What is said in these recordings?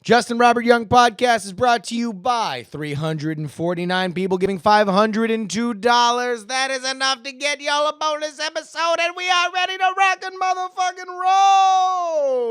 Justin Robert Young Podcast is brought to you by 349 people giving $502. That is enough to get y'all a bonus episode, and we are ready to rock and motherfucking roll.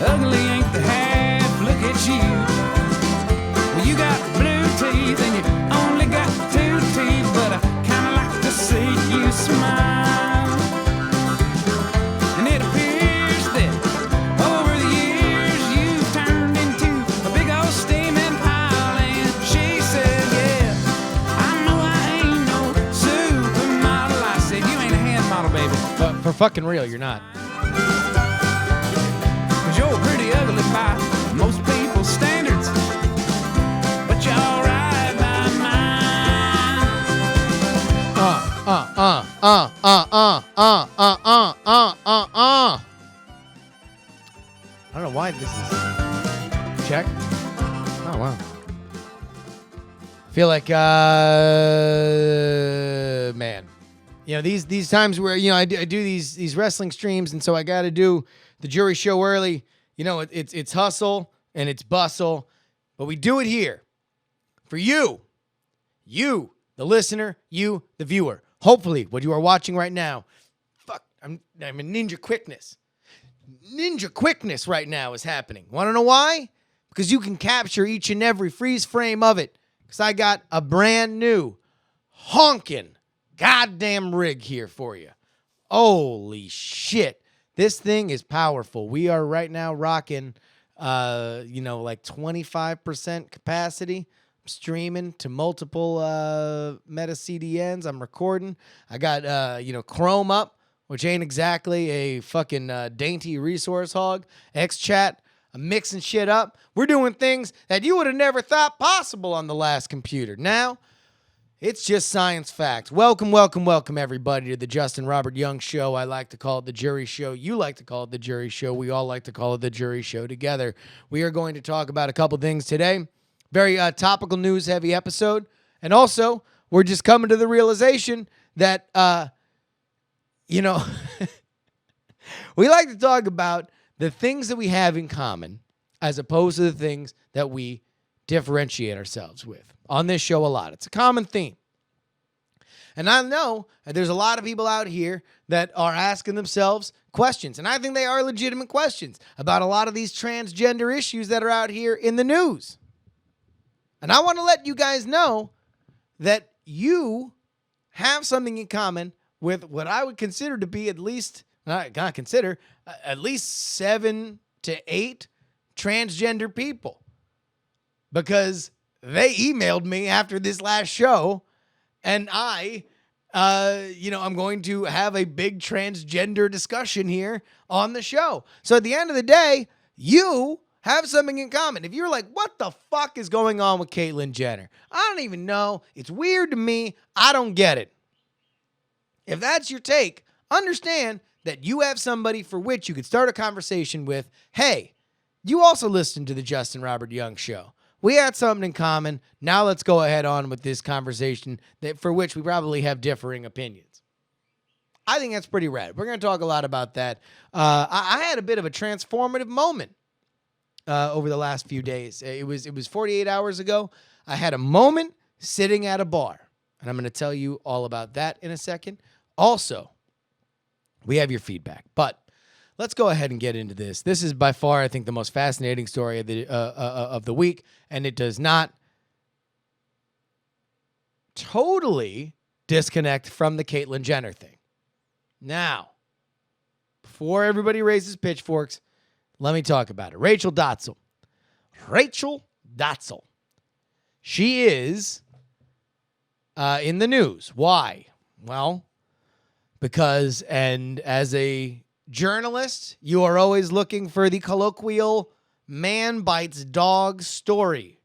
Ugly ain't the half, look at you. Well, you got blue teeth and you only got two teeth, but I kinda like to see you smile. And it appears that over the years you've turned into a big old steaming pile. And she said, yeah, I know I ain't no supermodel. I said, you ain't a hand model, baby. But for fucking real, you're not. You're pretty ugly by most people's standards, but you're alright by mine. I don't know why this is. Check. Oh, wow. I feel like, man. You know, these times where, you know, I do these wrestling streams, and so I got to do the JuRY show early. You know, it's hustle and it's bustle, but we do it here for you, the listener, you, the viewer. Hopefully, what you are watching right now, I'm in ninja quickness. Ninja quickness right now is happening. Want to know why? Because you can capture each and every freeze frame of it. Because I got a brand new honking goddamn rig here for you. Holy shit. This thing is powerful. We are right now rocking, like 25% capacity. I'm streaming to multiple Meta CDNs. I'm recording. I got, Chrome up, which ain't exactly a fucking dainty resource hog. XChat. I'm mixing shit up. We're doing things that you would have never thought possible on the last computer. Now, it's just science fact. Welcome, everybody, to the Justin Robert Young Show. I like to call it the JuRY Show. You like to call it the JuRY Show. We all like to call it the JuRY Show together. We are going to talk about a couple things today. Very topical news-heavy episode. And also, we're just coming to the realization that, we like to talk about the things that we have in common as opposed to the things that we differentiate ourselves with. On this show a lot. It's a common theme. And I know that there's a lot of people out here that are asking themselves questions, and I think they are legitimate questions about a lot of these transgender issues that are out here in the news. And I want to let you guys know that you have something in common with what I would consider to be at least 7 to 8 transgender people. Because they emailed me after this last show, and I'm going to have a big transgender discussion here on the show. So at the end of the day, you have something in common. If you're like, what the fuck is going on with Caitlyn Jenner? I don't even know. It's weird to me. I don't get it. If that's your take, understand that you have somebody for which you could start a conversation with. Hey, you also listen to the Justin Robert Young Show. We had something in common. Now let's go ahead on with this conversation for which we probably have differing opinions. I think that's pretty rad. We're going to talk a lot about that. I had a bit of a transformative moment over the last few days. It was 48 hours ago. I had a moment sitting at a bar, and I'm going to tell you all about that in a second. Also, we have your feedback, but let's go ahead and get into this. This is by far, I think, the most fascinating story of the week, and it does not totally disconnect from the Caitlyn Jenner thing. Now, before everybody raises pitchforks, let me talk about it. Rachel Dolezal. She is in the news. Why? Well, because, and as a Journalists, you are always looking for the colloquial man bites dog story.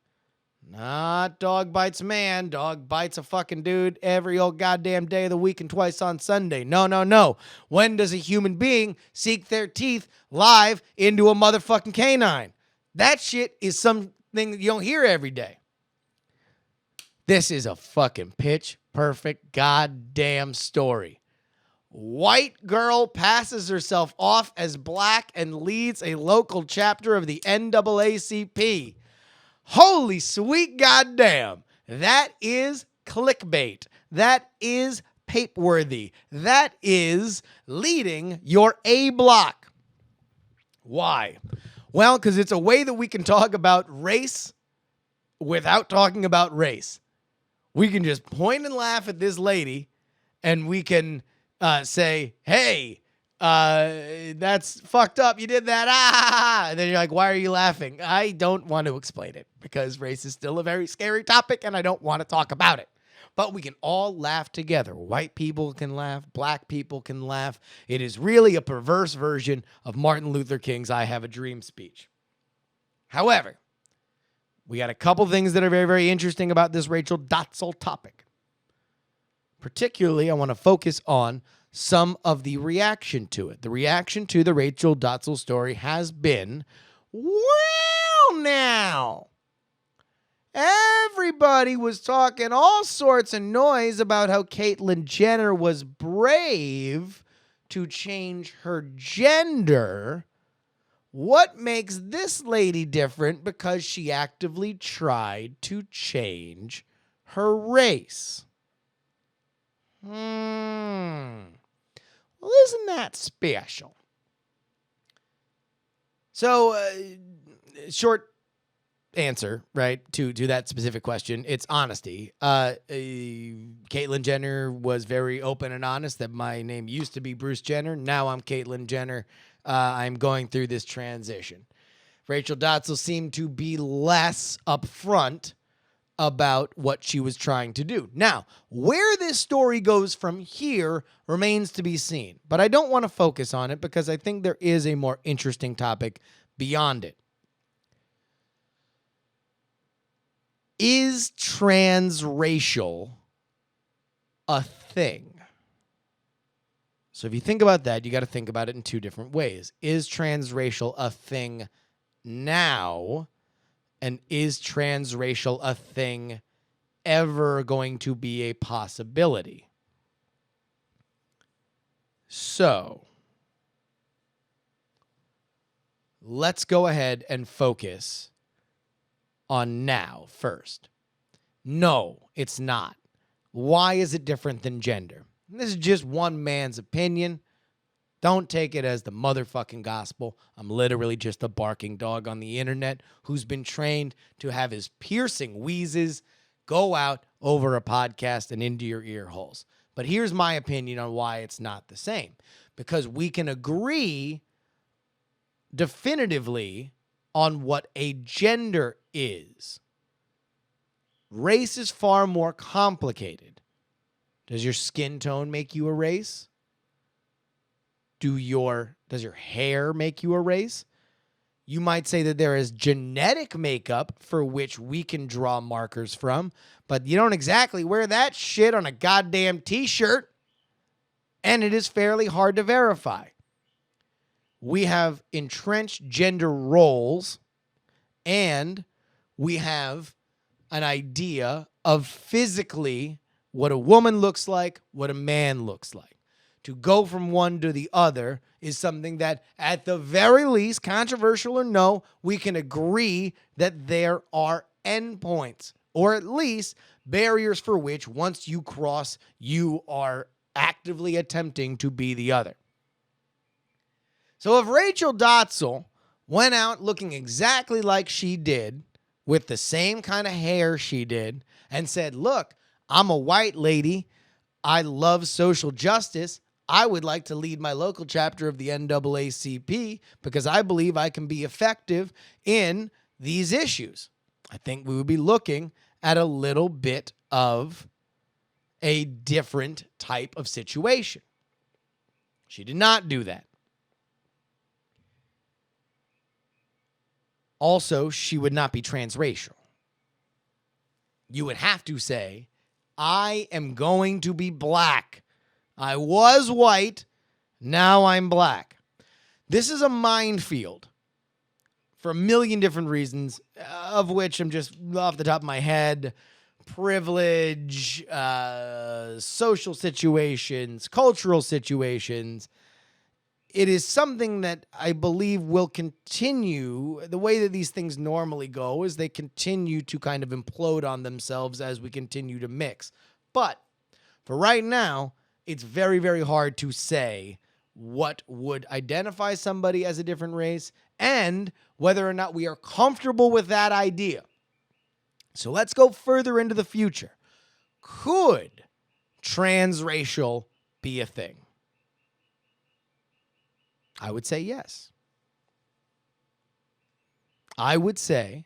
Not dog bites man, dog bites a fucking dude every old goddamn day of the week and twice on Sunday. No. When does a human being seek their teeth live into a motherfucking canine? That shit is something that you don't hear every day. This is a fucking pitch perfect goddamn story. White girl passes herself off as black and leads a local chapter of the NAACP. Holy sweet goddamn. That is clickbait. That is papeworthy. That is leading your A block. Why? Well, because it's a way that we can talk about race without talking about race. We can just point and laugh at this lady, and we can say, hey, that's fucked up. You did that. Ah! And then you're like, why are you laughing? I don't want to explain it because race is still a very scary topic and I don't want to talk about it. But we can all laugh together. White people can laugh. Black people can laugh. It is really a perverse version of Martin Luther King's I Have a Dream speech. However, we got a couple things that are very, very interesting about this Rachel Dolezal topic. Particularly, I want to focus on some of the reaction to it. The reaction to the Rachel Dolezal story has been, well, now, everybody was talking all sorts of noise about how Caitlyn Jenner was brave to change her gender. What makes this lady different? Because she actively tried to change her race. Well, isn't that special? So, short answer, right, to that specific question, it's honesty. Caitlyn Jenner was very open and honest that my name used to be Bruce Jenner. Now I'm Caitlyn Jenner. I'm going through this transition. Rachel Dolezal seemed to be less upfront about what she was trying to do. Now, where this story goes from here remains to be seen, but I don't want to focus on it because I think there is a more interesting topic beyond it. Is transracial a thing? So if you think about that, you got to think about it in two different ways. Is transracial a thing now? And is transracial a thing ever going to be a possibility? So, let's go ahead and focus on now first. No, it's not. Why is it different than gender? This is just one man's opinion. Don't take it as the motherfucking gospel. I'm literally just a barking dog on the internet who's been trained to have his piercing wheezes go out over a podcast and into your ear holes. But here's my opinion on why it's not the same. Because we can agree definitively on what a gender is. Race is far more complicated. Does your skin tone make you a race? Does your hair make you a race? You might say that there is genetic makeup for which we can draw markers from, but you don't exactly wear that shit on a goddamn t-shirt, and it is fairly hard to verify. We have entrenched gender roles, and we have an idea of physically what a woman looks like, what a man looks like. To go from one to the other is something that, at the very least, controversial or no, we can agree that there are endpoints, or at least barriers for which, once you cross, you are actively attempting to be the other. So if Rachel Dolezal went out looking exactly like she did, with the same kind of hair she did, and said, look, I'm a white lady, I love social justice, I would like to lead my local chapter of the NAACP because I believe I can be effective in these issues, I think we would be looking at a little bit of a different type of situation. She did not do that. Also, she would not be transracial. You would have to say, I am going to be black. I was white. Now I'm black. This is a minefield for a million different reasons, of which I'm just off the top of my head. Privilege, social situations, cultural situations. It is something that I believe will continue. The way that these things normally go is they continue to kind of implode on themselves as we continue to mix. But for right now, it's very, very hard to say what would identify somebody as a different race and whether or not we are comfortable with that idea. So let's go further into the future. Could transracial be a thing? I would say yes. I would say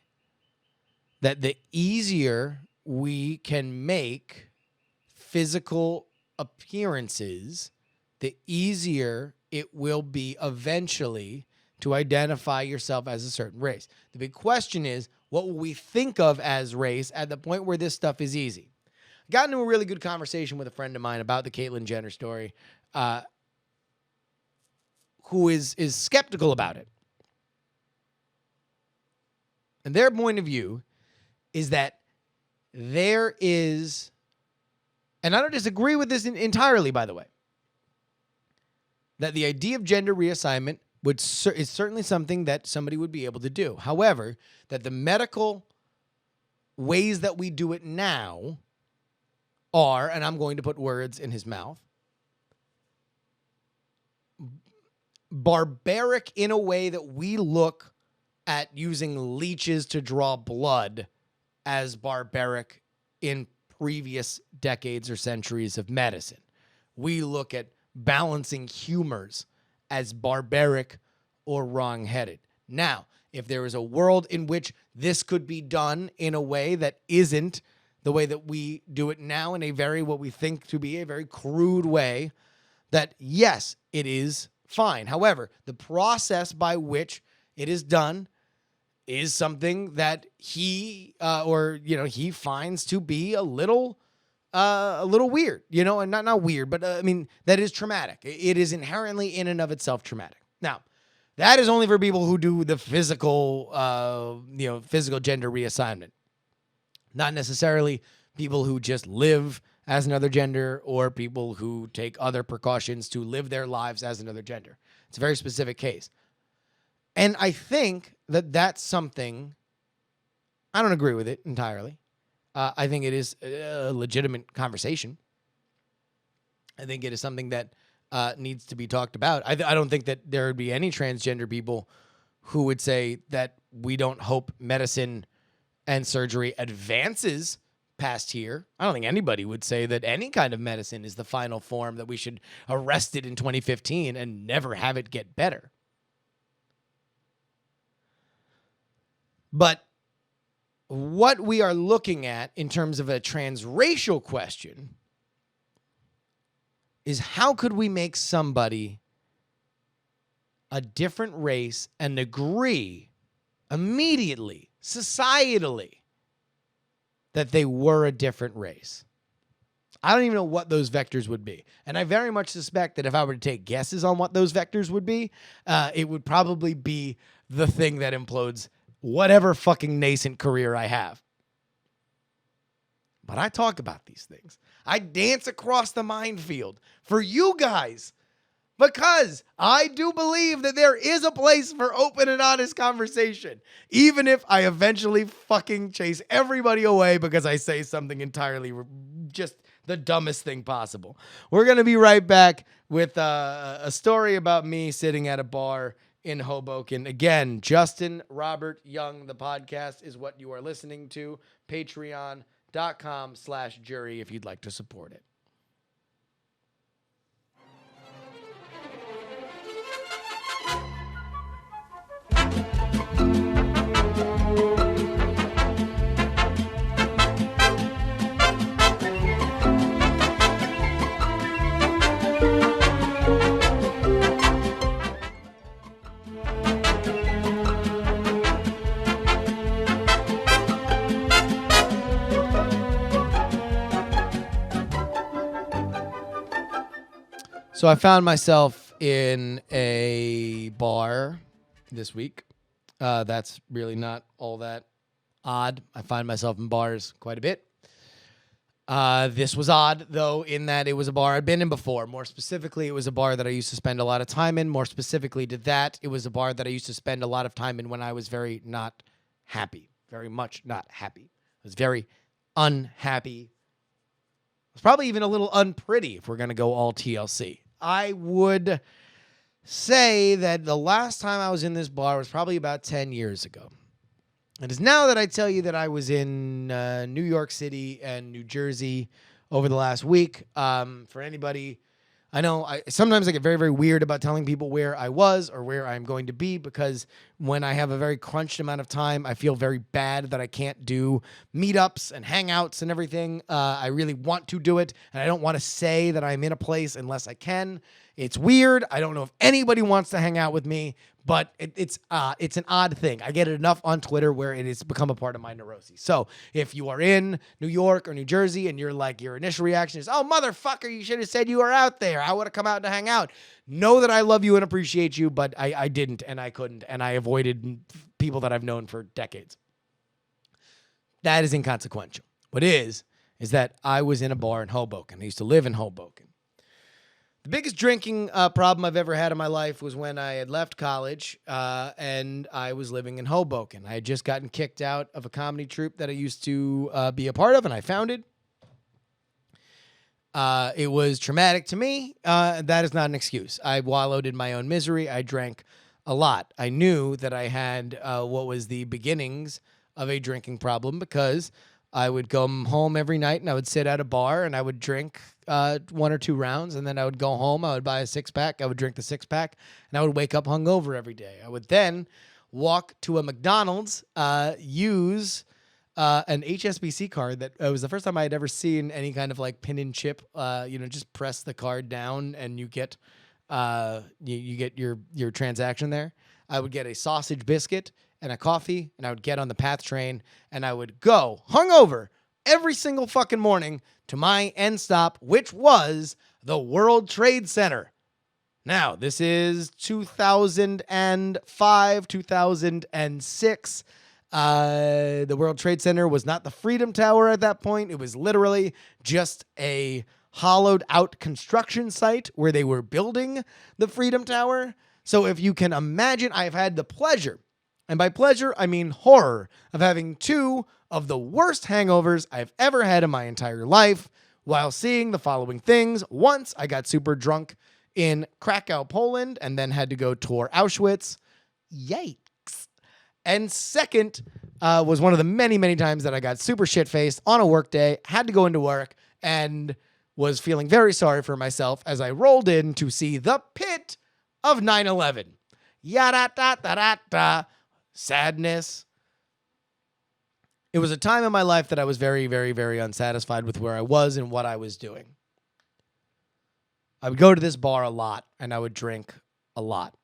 that the easier we can make physical appearances, the easier it will be eventually to identify yourself as a certain race. The big question is, what will we think of as race at the point where this stuff is easy? I got into a really good conversation with a friend of mine about the Caitlyn Jenner story, who is skeptical about it. And their point of view is that there is, and I don't disagree with this entirely, by the way, that the idea of gender reassignment is certainly something that somebody would be able to do. However, that the medical ways that we do it now are, and I'm going to put words in his mouth, barbaric in a way that we look at using leeches to draw blood as barbaric in previous decades or centuries of medicine. We look at balancing humors as barbaric or wrong-headed. Now, if there is a world in which this could be done in a way that isn't the way that we do it now, in a very, what we think to be a very crude way, that yes, it is fine. However, the process by which it is done is something that he finds to be a little weird, and not weird, but I mean, that is traumatic. It is inherently in and of itself traumatic. Now, that is only for people who do the physical gender reassignment, not necessarily people who just live as another gender or people who take other precautions to live their lives as another gender. It's a very specific case. And I think that that's something, I don't agree with it entirely. I think it is a legitimate conversation. I think it is something that needs to be talked about. I don't think that there would be any transgender people who would say that we don't hope medicine and surgery advances past here. I don't think anybody would say that any kind of medicine is the final form, that we should arrest it in 2015 and never have it get better. But what we are looking at in terms of a transracial question is, how could we make somebody a different race and agree immediately, societally, that they were a different race? I don't even know what those vectors would be. And I very much suspect that if I were to take guesses on what those vectors would be, it would probably be the thing that implodes whatever fucking nascent career I have. But I talk about these things. I dance across the minefield for you guys, because I do believe that there is a place for open and honest conversation, even if I eventually fucking chase everybody away because I say something entirely just the dumbest thing possible. We're going to be right back with a story about me sitting at a bar in Hoboken. Again, Justin Robert Young, the podcast, is what you are listening to. Patreon.com/JuRY if you'd like to support it. So I found myself in a bar this week. That's really not all that odd. I find myself in bars quite a bit. This was odd, though, in that it was a bar I'd been in before. More specifically, it was a bar that I used to spend a lot of time in. More specifically to that, it was a bar that I used to spend a lot of time in when I was very not happy. Very much not happy. I was very unhappy. I was probably even a little unpretty if we're going to go all TLC. I would say that the last time I was in this bar was probably about 10 years ago. It is now that I tell you that I was in New York City and New Jersey over the last week. For anybody, I know sometimes I get very, very weird about telling people where I was or where I'm going to be, because when I have a very crunched amount of time, I feel very bad that I can't do meetups and hangouts and everything. I really want to do it, and I don't want to say that I'm in a place unless I can. It's weird. I don't know if anybody wants to hang out with me, but it's an odd thing. I get it enough on Twitter where it has become a part of my neuroses. So if you are in New York or New Jersey and you're like, your initial reaction is, oh, motherfucker, you should have said you were out there. I would have come out to hang out. Know that I love you and appreciate you, but I didn't and I couldn't, and I avoided people that I've known for decades. That is inconsequential. What is that I was in a bar in Hoboken. I used to live in Hoboken. The biggest drinking problem I've ever had in my life was when I had left college and I was living in Hoboken. I had just gotten kicked out of a comedy troupe that I used to be a part of, and I founded. It was traumatic to me. That is not an excuse. I wallowed in my own misery. I drank a lot. I knew that I had what was the beginnings of a drinking problem, because I would come home every night and I would sit at a bar and I would drink 1 or 2 rounds, and then I would go home. I would buy a 6-pack. I would drink the 6-pack, and I would wake up hungover every day. I would then walk to a McDonald's, use an HSBC card that was the first time I had ever seen any kind of like pin and chip. Just press the card down and you get you get your transaction there. I would get a sausage biscuit and a coffee, and I would get on the PATH train, and I would go hungover every single fucking morning to my end stop, which was the World Trade Center. Now, this is 2005, 2006. The World Trade Center was not the Freedom Tower at that point. It was literally just a hollowed out construction site where they were building the Freedom Tower. So if you can imagine, I've had the pleasure, and by pleasure, I mean horror, of having 2 of the worst hangovers I've ever had in my entire life while seeing the following things. Once, I got super drunk in Krakow, Poland, and then had to go tour Auschwitz. Yikes. And second was one of the many, many times that I got super shit-faced on a work day, had to go into work, and was feeling very sorry for myself as I rolled in to see the pit of 9/11. Yada-da-da-da-da. Sadness. It was a time in my life that I was very, very, very unsatisfied with where I was and what I was doing. I would go to this bar a lot, and I would drink a lot.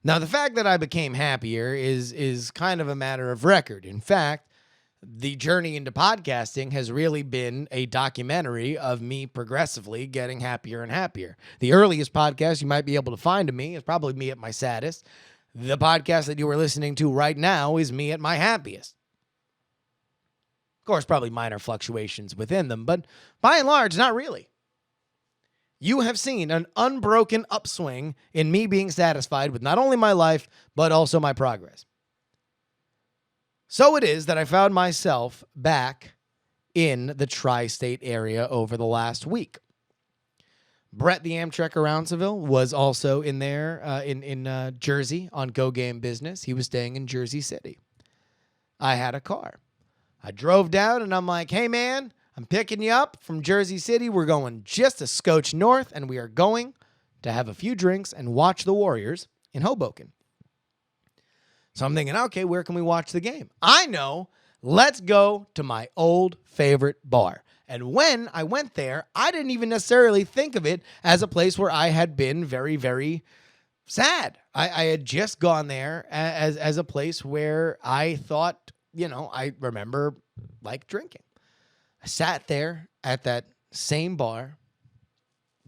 Now, the fact that I became happier is kind of a matter of record. In fact, the journey into podcasting has really been a documentary of me progressively getting happier and happier. The earliest podcast you might be able to find of me is probably me at my saddest. The podcast that you are listening to right now is me at my happiest. Of course, probably minor fluctuations within them, but by and large, not really. You have seen an unbroken upswing in me being satisfied with not only my life, but also my progress. So it is that I found myself back in the tri-state area over the last week. Brett, the Amtrak around Seville, was also in there in Jersey on Go Game business. He was staying in Jersey City. I had a car. I drove down, and I'm like, hey, man, I'm picking you up from Jersey City. We're going just a scotch north, and we are going to have a few drinks and watch the Warriors in Hoboken. So I'm thinking, okay, where can we watch the game? I know. Let's go to my old favorite bar. And when I went there, I didn't even necessarily think of it as a place where I had been very, very sad. I had just gone there as a place where I thought, I remember like drinking. I sat there at that same bar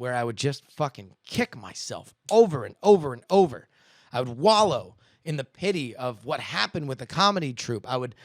where I would just fucking kick myself over and over and over. I would wallow in the pity of what happened with the comedy troupe. I would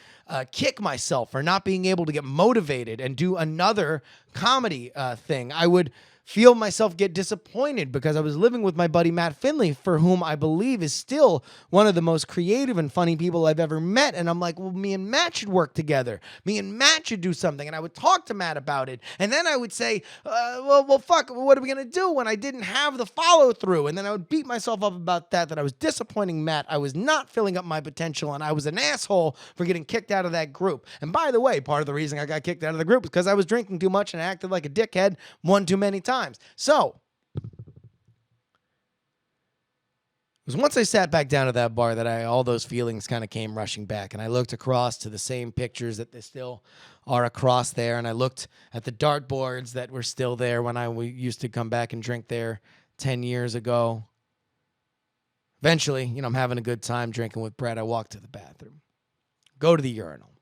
kick myself for not being able to get motivated and do another comedy thing. I would feel myself get disappointed because I was living with my buddy Matt Finley, for whom I believe is still one of the most creative and funny people I've ever met. And I'm like, well, me and Matt should work together. Me and Matt should do something. And I would talk to Matt about it. And then I would say, well, fuck, what are we going to do when I didn't have the follow through? And then I would beat myself up about that I was disappointing Matt. I was not filling up my potential. And I was an asshole for getting kicked out of that group. And by the way, part of the reason I got kicked out of the group is because I was drinking too much and I acted like a dickhead one too many times. So, it was once I sat back down at that bar that all those feelings kind of came rushing back, and I looked across to the same pictures that they still are across there, and I looked at the dartboards that were still there when we used to come back and drink there 10 years ago. Eventually, I'm having a good time drinking with Brett. I walk to the bathroom, go to the urinal.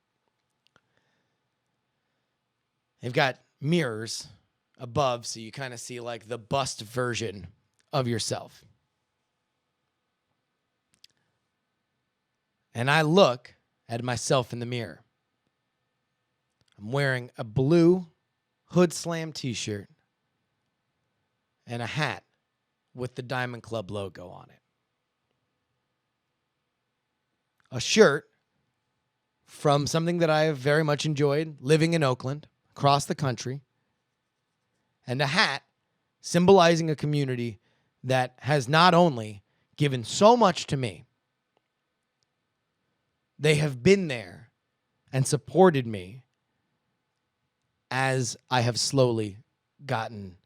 They've got mirrors above, so you kind of see like the bust version of yourself. And I look at myself in the mirror. I'm wearing a blue Hood Slam t-shirt and a hat with the Diamond Club logo on it. A shirt from something that I have very much enjoyed, living in Oakland, across the country. And a hat symbolizing a community that has not only given so much to me, they have been there and supported me as I have slowly gotten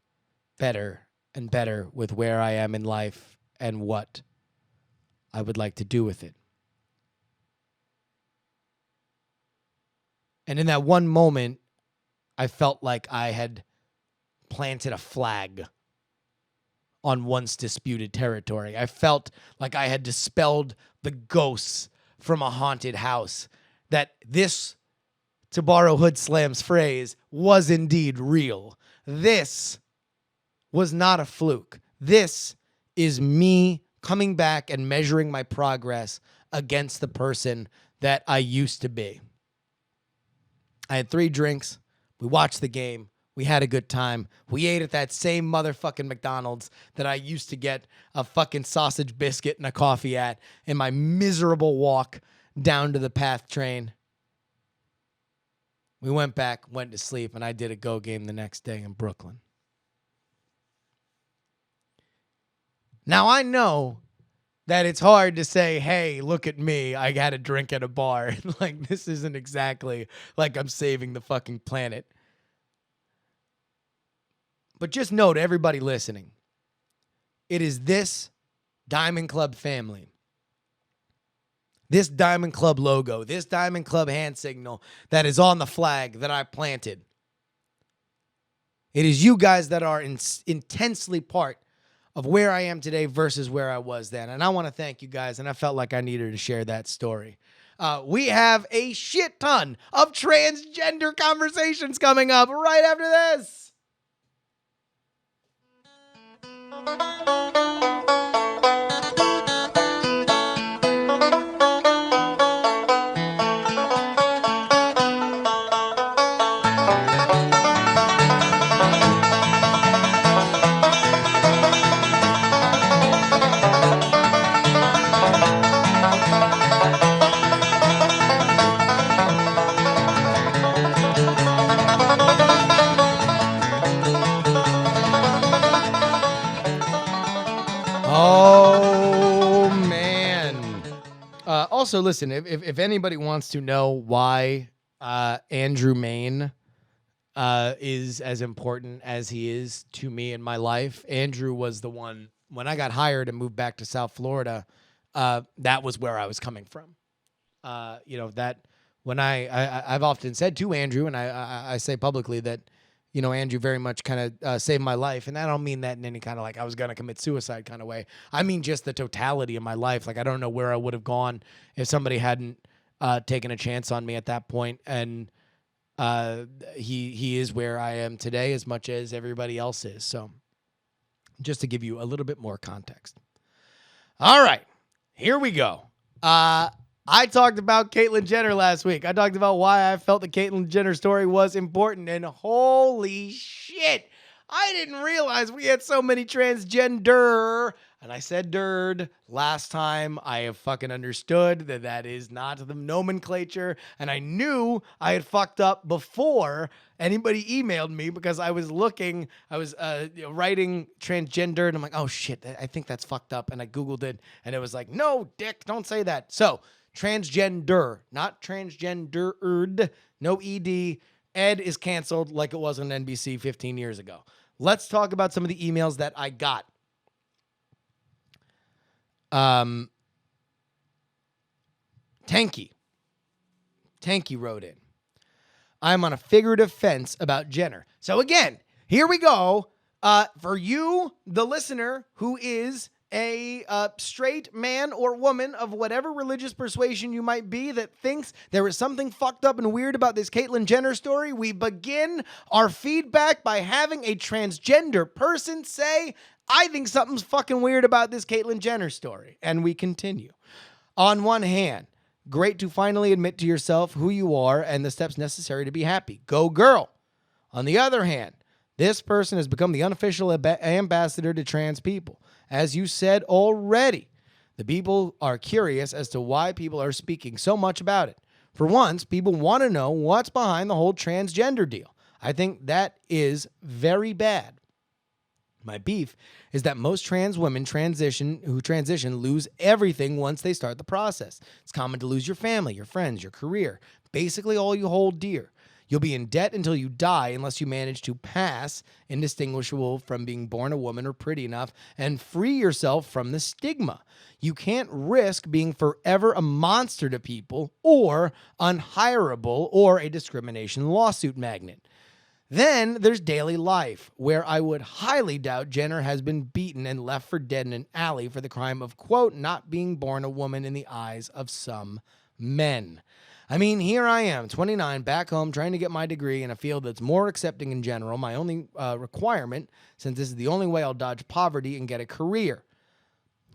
better and better with where I am in life and what I would like to do with it. And in that one moment, I felt like I had planted a flag on once disputed territory. I felt like I had dispelled the ghosts from a haunted house, that this, to borrow Hood Slam's phrase, was indeed real. This was not a fluke. This is me coming back and measuring my progress against the person that I used to be. I had 3 drinks. We watched the game. We had a good time. We ate at that same motherfucking McDonald's that I used to get a fucking sausage biscuit and a coffee at in my miserable walk down to the PATH train. We went back, went to sleep, and I did a go game the next day in Brooklyn. Now, I know that it's hard to say, hey, look at me, I had a drink at a bar. Like, this isn't exactly like I'm saving the fucking planet. But just note, everybody listening, it is this Diamond Club family, this Diamond Club logo, this Diamond Club hand signal that is on the flag that I planted. It is you guys that are intensely part of where I am today versus where I was then. And I want to thank you guys, and I felt like I needed to share that story. We have a shit ton of transgender conversations coming up right after this. Oh, man. Also, listen, if anybody wants to know why Andrew Main is as important as he is to me in my life, Andrew was the one, when I got hired and moved back to South Florida, that was where I was coming from. That when I've often said to Andrew, and I say publicly that, Andrew very much kind of saved my life. And I don't mean that in any kind of like I was going to commit suicide kind of way. I mean just the totality of my life. Like, I don't know where I would have gone if somebody hadn't taken a chance on me at that point. And he is where I am today as much as everybody else is. So just to give you a little bit more context. All right, here we go. I talked about Caitlyn Jenner last week. I talked about why I felt the Caitlyn Jenner story was important, and holy shit, I didn't realize we had so many transgender, and I said "dird" last time. I have fucking understood that that is not the nomenclature, and I knew I had fucked up before anybody emailed me because I was writing transgender, and I'm like, oh shit, I think that's fucked up, and I Googled it, and it was like, no, dick, don't say that. So, transgender, not transgendered, no ED. Ed is canceled like it was on NBC 15 years ago. Let's talk about some of the emails that I got. Tanky wrote in, I'm on a figurative fence about Jenner. So again, here we go. For you, the listener, who is a straight man or woman of whatever religious persuasion you might be that thinks there is something fucked up and weird about this Caitlyn Jenner story, we begin our feedback by having a transgender person say, I think something's fucking weird about this Caitlyn Jenner story. And we continue. On one hand, great to finally admit to yourself who you are and the steps necessary to be happy. Go girl. On the other hand, this person has become the unofficial ambassador to trans people. As you said already, the people are curious as to why people are speaking so much about it. For once, people want to know what's behind the whole transgender deal. I think that is very bad. My beef is that most trans women who transition lose everything once they start the process. It's common to lose your family, your friends, your career, basically all you hold dear. You'll be in debt until you die unless you manage to pass indistinguishable from being born a woman or pretty enough and free yourself from the stigma. You can't risk being forever a monster to people or unhireable or a discrimination lawsuit magnet. Then there's daily life, where I would highly doubt Jenner has been beaten and left for dead in an alley for the crime of, quote, not being born a woman in the eyes of some men. I mean, here I am, 29, back home, trying to get my degree in a field that's more accepting in general, my only requirement, since this is the only way I'll dodge poverty and get a career.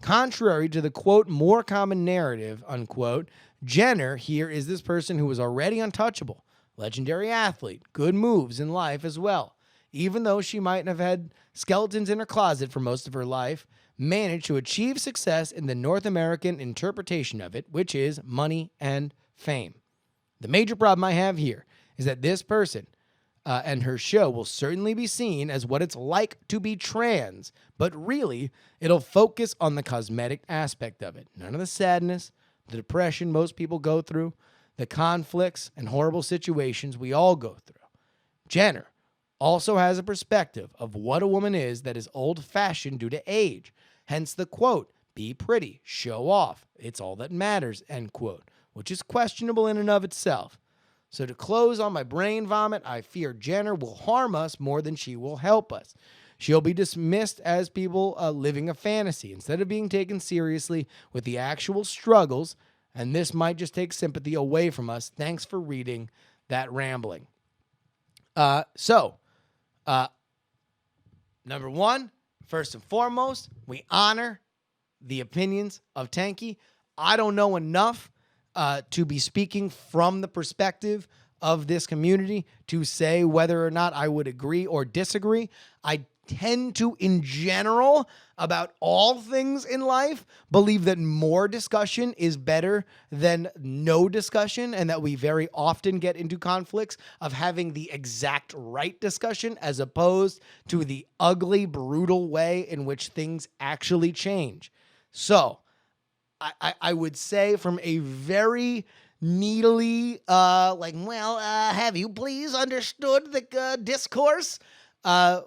Contrary to the, quote, more common narrative, unquote, Jenner here is this person who was already untouchable, legendary athlete, good moves in life as well. Even though she might have had skeletons in her closet for most of her life, managed to achieve success in the North American interpretation of it, which is money and fame. The major problem I have here is that this person and her show will certainly be seen as what it's like to be trans, but really, it'll focus on the cosmetic aspect of it. None of the sadness, the depression most people go through, the conflicts and horrible situations we all go through. Jenner also has a perspective of what a woman is that is old-fashioned due to age. Hence the quote, be pretty, show off, it's all that matters, end quote, which is questionable in and of itself. So to close on my brain vomit, I fear Jenner will harm us more than she will help us. She'll be dismissed as people living a fantasy instead of being taken seriously with the actual struggles, and this might just take sympathy away from us. Thanks for reading that rambling. Number one, first and foremost, we honor the opinions of Tanky. I don't know enough to be speaking from the perspective of this community to say whether or not I would agree or disagree. I tend to, in general, about all things in life, believe that more discussion is better than no discussion, and that we very often get into conflicts of having the exact right discussion as opposed to the ugly, brutal way in which things actually change. So, I would say from a very needly, have you please understood the discourse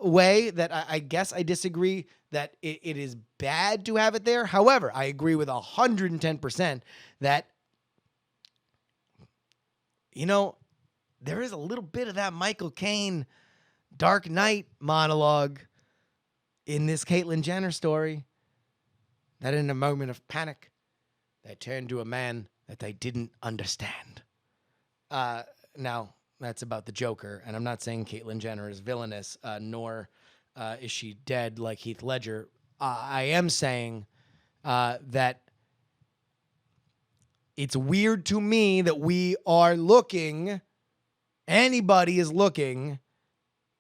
way that I guess I disagree that it is bad to have it there. However, I agree with 110% that, there is a little bit of that Michael Caine Dark Knight monologue in this Caitlyn Jenner story, that in a moment of panic, they turned to a man that they didn't understand. Now, that's about the Joker, and I'm not saying Caitlyn Jenner is villainous, nor is she dead like Heath Ledger? I am saying that it's weird to me that we are looking, anybody is looking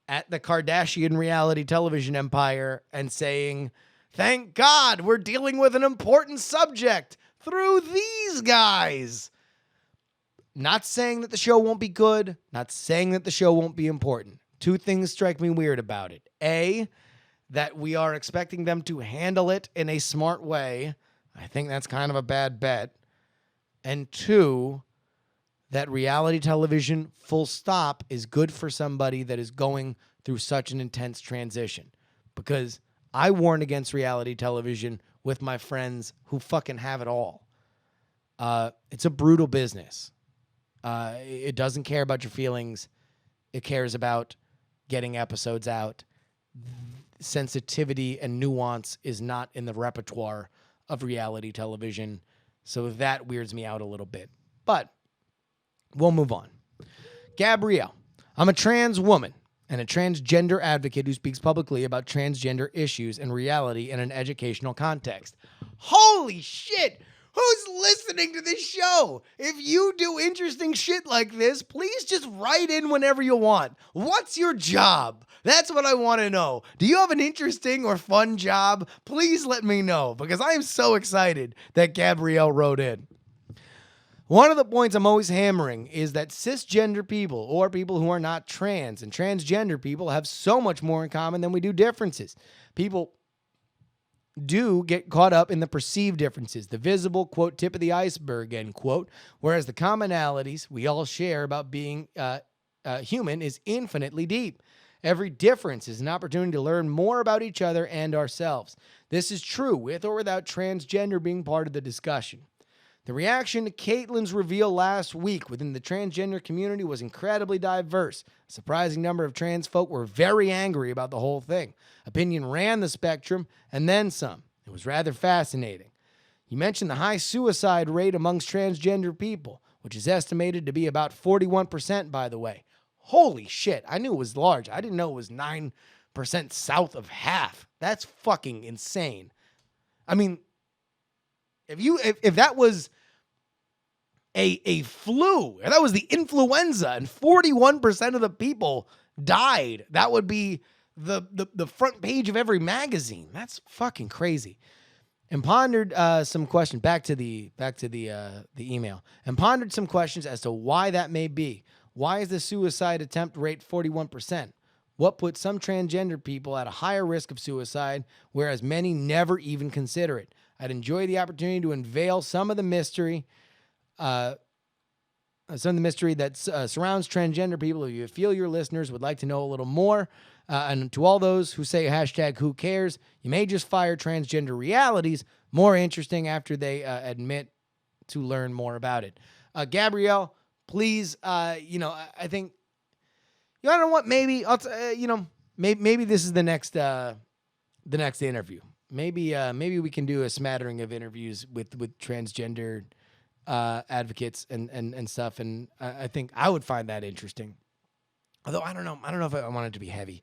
at the Kardashian reality television empire and saying, thank God we're dealing with an important subject through these guys. Not saying that the show won't be good, not saying that the show won't be important. Two things strike me weird about it. A, that we are expecting them to handle it in a smart way. I think that's kind of a bad bet. And two, that reality television, full stop, is good for somebody that is going through such an intense transition. Because I warn against reality television with my friends who fucking have it all. It's a brutal business. It doesn't care about your feelings. It cares about getting episodes out. Sensitivity and nuance is not in the repertoire of reality television. So that weirds me out a little bit. But we'll move on. Gabrielle, I'm a trans woman and a transgender advocate who speaks publicly about transgender issues and reality in an educational context. Holy shit! Who's listening to this show? If you do interesting shit like this, please just write in whenever you want. What's your job? That's what I want to know. Do you have an interesting or fun job? Please let me know, because I am so excited that Gabrielle wrote in. One of the points I'm always hammering is that cisgender people, or people who are not trans, and transgender people have so much more in common than we do differences. People do get caught up in the perceived differences, the visible, quote, tip of the iceberg, end quote, whereas the commonalities we all share about being human is infinitely deep. Every difference is an opportunity to learn more about each other and ourselves. This is true with or without transgender being part of the discussion. The reaction to Caitlin's reveal last week within the transgender community was incredibly diverse. A surprising number of trans folk were very angry about the whole thing. Opinion ran the spectrum, and then some. It was rather fascinating. You mentioned the high suicide rate amongst transgender people, which is estimated to be about 41%, by the way. Holy shit, I knew it was large. I didn't know it was 9% south of half. That's fucking insane. I mean, if that was a flu, if that was the influenza and 41% of the people died, that would be the front page of every magazine. That's fucking crazy. And pondered some questions back to the email, and pondered some questions as to why that may be. Why is the suicide attempt rate 41%? What puts some transgender people at a higher risk of suicide, whereas many never even consider it? I'd enjoy the opportunity to unveil some of the mystery that surrounds transgender people. If you feel your listeners would like to know a little more, and to all those who say hashtag who cares, you may just find transgender realities more interesting after they admit to learn more about it. Gabrielle, please, I think, I don't know what, maybe, maybe this is the next interview. Maybe we can do a smattering of interviews with transgender advocates and stuff, and I think I would find that interesting. Although I don't know if I want it to be heavy.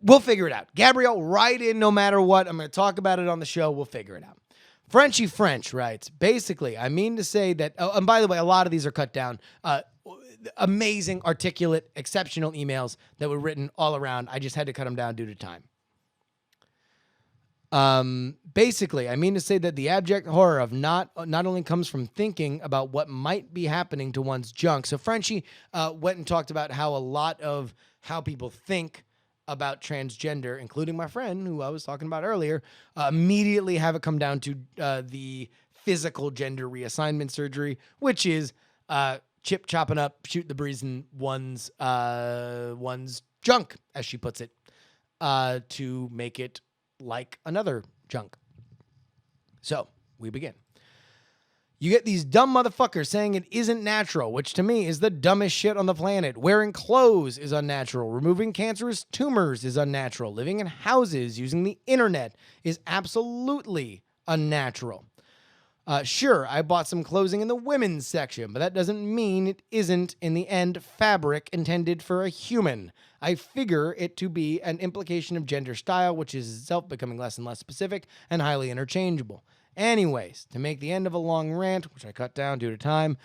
We'll figure it out. Gabrielle, write in no matter what. I'm going to talk about it on the show. We'll figure it out. Frenchy French writes, basically, I mean to say that, and by the way, a lot of these are cut down. Amazing, articulate, exceptional emails that were written all around. I just had to cut them down due to time. Basically, I mean to say that the abject horror of not only comes from thinking about what might be happening to one's junk. So Frenchie went and talked about how a lot of how people think about transgender, including my friend who I was talking about earlier, immediately have it come down to the physical gender reassignment surgery, which is chip chopping up, shoot the breeze in one's junk, as she puts it, to make it like another junk. So we begin. You get these dumb motherfuckers saying it isn't natural, which to me is the dumbest shit on the planet. Wearing clothes is unnatural. Removing cancerous tumors is unnatural. Living in houses using the internet is absolutely unnatural. Sure, I bought some clothing in the women's section, but that doesn't mean it isn't, in the end, fabric intended for a human. I figure it to be an implication of gender style, which is itself becoming less and less specific and highly interchangeable. Anyways, to make the end of a long rant, which I cut down due to time,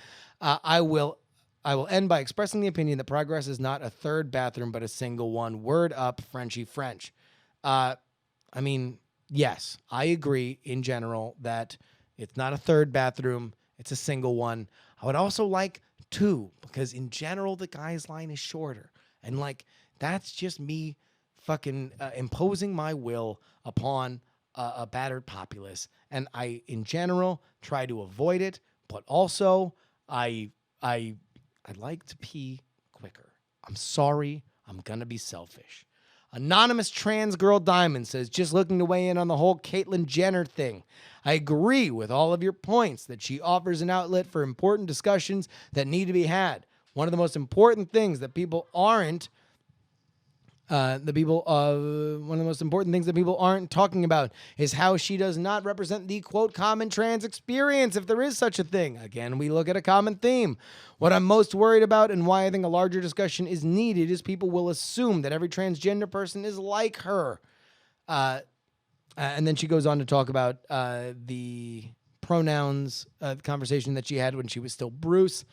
I will end by expressing the opinion that progress is not a third bathroom, but a single one. Word up, Frenchy French. I mean, yes, I agree in general that it's not a third bathroom. It's a single one. I would also like two, because in general, the guy's line is shorter. And like, that's just me fucking imposing my will upon a battered populace. And I, in general, try to avoid it. But also, I'd like to pee quicker. I'm sorry. I'm going to be selfish. Anonymous Trans Girl Diamond says, just looking to weigh in on the whole Caitlyn Jenner thing. I agree with all of your points that she offers an outlet for important discussions that need to be had. One of the most important things that people aren't one of the most important things that people aren't talking about is how she does not represent the, quote, common trans experience, if there is such a thing. Again, we look at a common theme. What I'm most worried about and why I think a larger discussion is needed is people will assume that every transgender person is like her. And then she goes on to talk about the pronouns conversation that she had when she was still Bruce.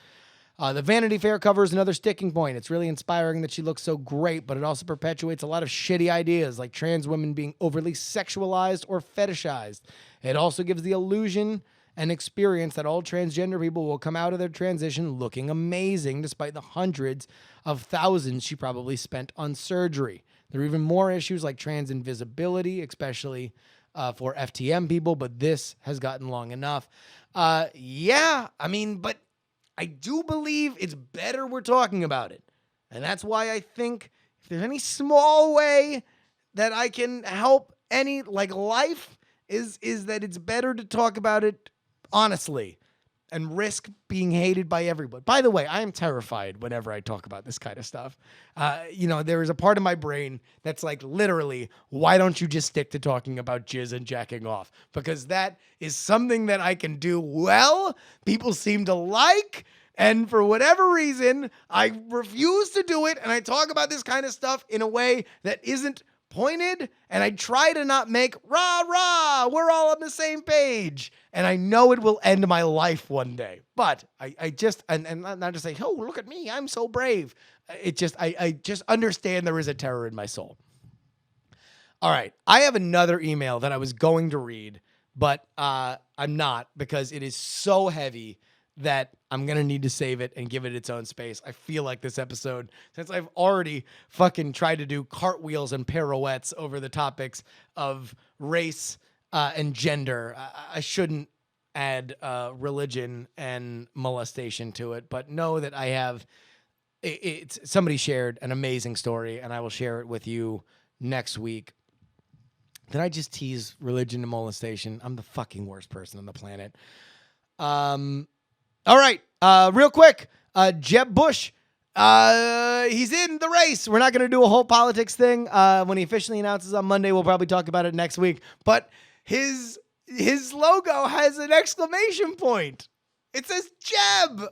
The Vanity Fair cover is another sticking point. It's really inspiring that she looks so great, but it also perpetuates a lot of shitty ideas, like trans women being overly sexualized or fetishized. It also gives the illusion and experience that all transgender people will come out of their transition looking amazing, despite the hundreds of thousands she probably spent on surgery. There are even more issues like trans invisibility, especially for FTM people, but this has gotten long enough. But I do believe it's better we're talking about it. And that's why I think if there's any small way that I can help any, like, life, is that it's better to talk about it honestly and risk being hated by everyone. By the way, I am terrified whenever I talk about this kind of stuff. There is a part of my brain that's like, literally, why don't you just stick to talking about jizz and jacking off? Because that is something that I can do well, people seem to like, and for whatever reason, I refuse to do it, and I talk about this kind of stuff in a way that isn't pointed, and I try to not make rah rah, we're all on the same page, and I know it will end my life one day. But I just not just say, oh, look at me, I'm so brave. It just I just understand there is a terror in my soul. All right, I have another email that I was going to read, but I'm not, because it is so heavy that I'm going to need to save it and give it its own space. I feel like this episode, since I've already fucking tried to do cartwheels and pirouettes over the topics of race and gender, I shouldn't add religion and molestation to it, but know that I have, somebody shared an amazing story, and I will share it with you next week. Did I just tease religion and molestation? I'm the fucking worst person on the planet. All right, real quick, Jeb Bush, he's in the race. We're not going to do a whole politics thing. When he officially announces on Monday, we'll probably talk about it next week. But his logo has an exclamation point. It says Jeb.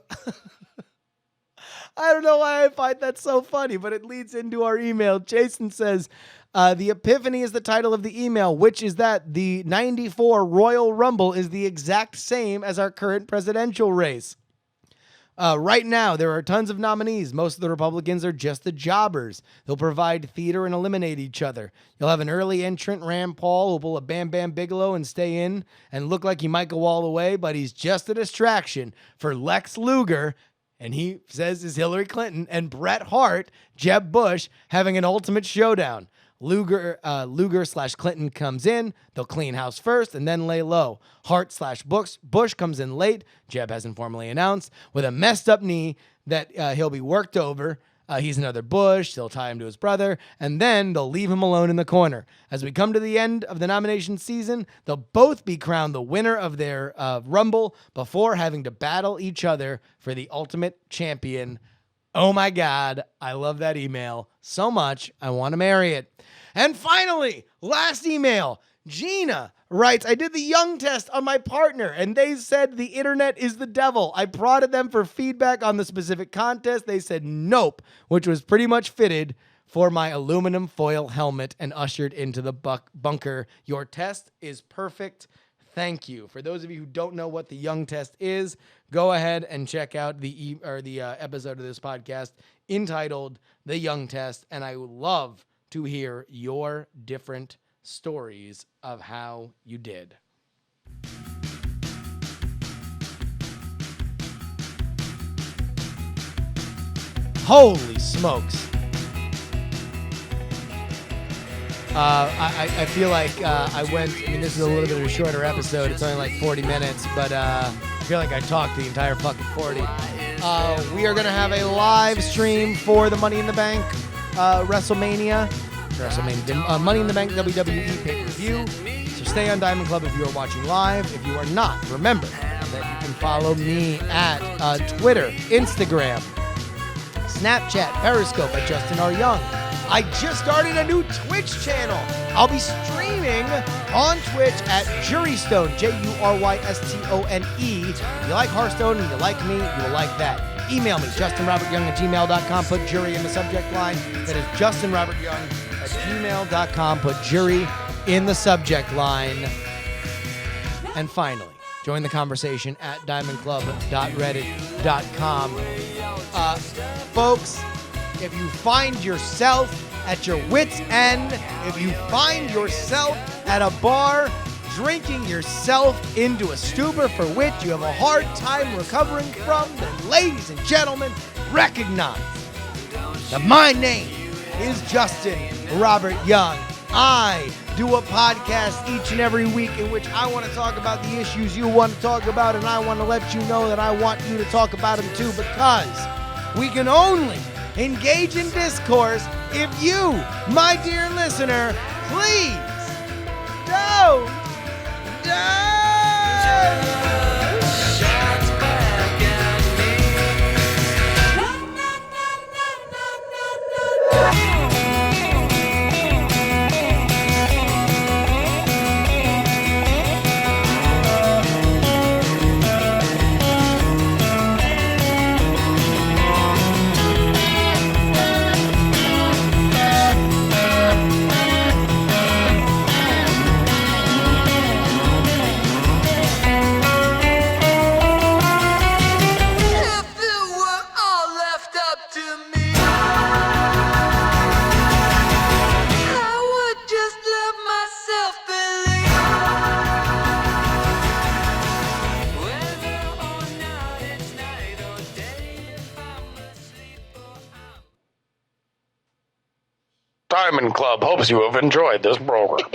I don't know why I find that so funny, but it leads into our email. Jason says, the Epiphany is the title of the email, which is that the 94 Royal Rumble is the exact same as our current presidential race. Right now, there are tons of nominees. Most of the Republicans are just the jobbers. They'll provide theater and eliminate each other. You'll have an early entrant, Rand Paul, who'll pull a Bam Bam Bigelow and stay in and look like he might go all the way, but he's just a distraction for Lex Luger, and he says is Hillary Clinton, and Bret Hart, Jeb Bush, having an ultimate showdown. Luger/Clinton comes in. They'll clean house first and then lay low. Hart/Bush comes in late. Jeb hasn't formally announced, with a messed up knee that he'll be worked over. He's another Bush. They'll tie him to his brother, and then they'll leave him alone in the corner. As we come to the end of the nomination season, they'll both be crowned the winner of their Rumble before having to battle each other for the ultimate champion. Oh my God, I love that email so much. I want to marry it. And finally, last email. Gina writes, I did the Young test on my partner, and they said the internet is the devil. I prodded them for feedback on the specific contest. They said nope, which was pretty much fitted for my aluminum foil helmet and ushered into the bunker. Your test is perfect. Thank you. For those of you who don't know what the Young test is, go ahead and check out the episode of this podcast entitled The Young Test, and I would love to hear your different stories of how you did. Holy smokes. I feel like this is a little bit of a shorter episode. It's only like 40 minutes, but I feel like I talked the entire fucking 40. We are going to have a live stream for the Money in the Bank WrestleMania, Money in the Bank WWE pay-per-view. So stay on Diamond Club if you are watching live. If you are not, remember that you can follow me at Twitter, Instagram, Snapchat, Periscope at Justin R. Young. I just started a new Twitch channel. I'll be streaming on Twitch at JuRystone, JuRystone. If you like Hearthstone and you like me, you will like that. Email me, justinrobertyoung@gmail.com. Put JuRY in the subject line. That is justinrobertyoung@gmail.com. Put JuRY in the subject line. And finally, join the conversation at diamondclub.reddit.com. Folks, if you find yourself at your wit's end, if you find yourself at a bar drinking yourself into a stupor for which you have a hard time recovering from, then ladies and gentlemen, recognize that my name is Justin Robert Young. I do a podcast each and every week in which I want to talk about the issues you want to talk about, and I want to let you know that I want you to talk about them too, because we can only engage in discourse if you, my dear listener, please don't. Diamond Club hopes you have enjoyed this program.